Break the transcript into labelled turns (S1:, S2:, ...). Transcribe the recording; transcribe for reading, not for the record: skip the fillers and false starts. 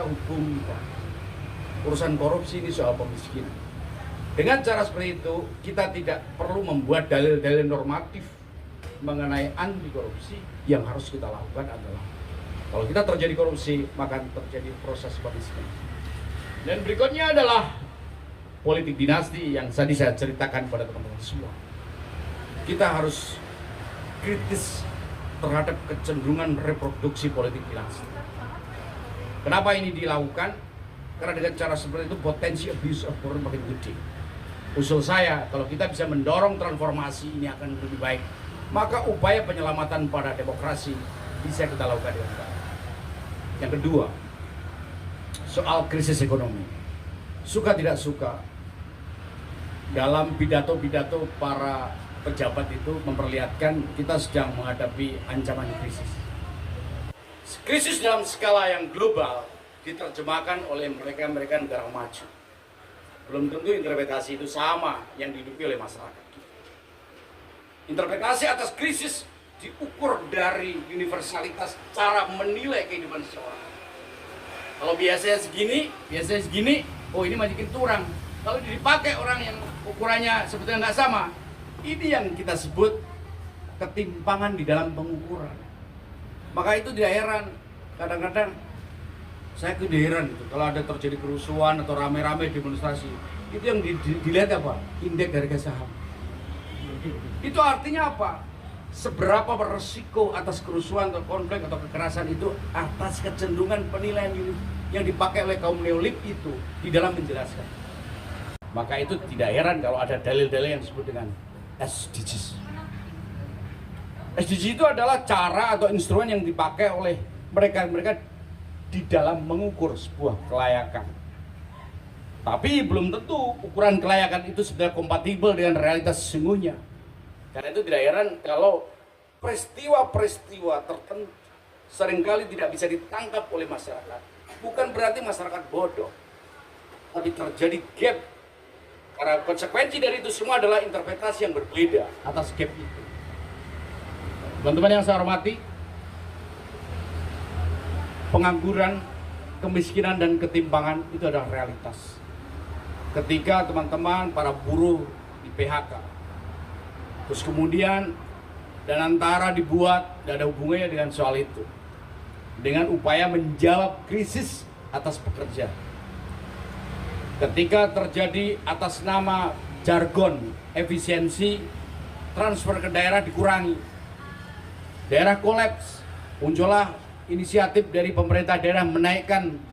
S1: kita hubungkan urusan korupsi ini soal pemiskinan. Dengan cara seperti itu, kita tidak perlu membuat dalil-dalil normatif mengenai anti korupsi. Yang harus kita lakukan adalah kalau kita terjadi korupsi, maka terjadi proses pemiskinan. Dan berikutnya adalah politik dinasti yang tadi saya ceritakan pada teman-teman semua. Kita harus kritis terhadap kecenderungan reproduksi politik dinasti. Kenapa ini dilakukan? Karena dengan cara seperti itu potensi abuse of power makin gede. Usul saya, kalau kita bisa mendorong transformasi ini akan lebih baik, maka upaya penyelamatan pada demokrasi bisa kita lakukan dengan baik. Yang kedua, soal krisis ekonomi. Suka tidak suka, dalam pidato-pidato para pejabat itu memperlihatkan kita sedang menghadapi ancaman krisis. Krisis dalam skala yang global diterjemahkan oleh mereka negara maju. Belum tentu interpretasi itu sama yang dihidupi oleh masyarakat. Interpretasi atas krisis diukur dari universalitas cara menilai kehidupan seseorang. Kalau biasanya segini, oh ini majikin turang. Kalau dipakai orang yang ukurannya sebetulnya nggak sama, ini yang kita sebut ketimpangan di dalam pengukuran. Maka itu tidak heran, kadang-kadang saya heran gitu, kalau ada terjadi kerusuhan atau rame-rame demonstrasi, itu yang dilihat apa? Indeks harga saham. Itu artinya apa? Seberapa beresiko atas kerusuhan atau konflik atau kekerasan itu atas kecenderungan penilaian yang dipakai oleh kaum neolib itu di dalam menjelaskan. Maka itu tidak heran kalau ada dalil-dalil yang disebut dengan SDGs. SDGs itu adalah cara atau instrumen yang dipakai oleh mereka di dalam mengukur sebuah kelayakan. Tapi belum tentu ukuran kelayakan itu sudah kompatibel dengan realitas sesungguhnya. Karena itu tidak heran kalau peristiwa-peristiwa tertentu seringkali tidak bisa ditangkap oleh masyarakat. Bukan berarti masyarakat bodoh, tapi terjadi gap. Karena konsekuensi dari itu semua adalah interpretasi yang berbeda atas gap itu. Teman-teman yang saya hormati, pengangguran, kemiskinan, dan ketimpangan itu adalah realitas. Ketika teman-teman para buruh di PHK, terus kemudian dan antara dibuat, tidak ada hubungannya dengan soal itu, dengan upaya menjawab krisis atas pekerja. Ketika terjadi atas nama jargon efisiensi, transfer ke daerah dikurangi, daerah kolaps, muncullah inisiatif dari pemerintah daerah menaikkan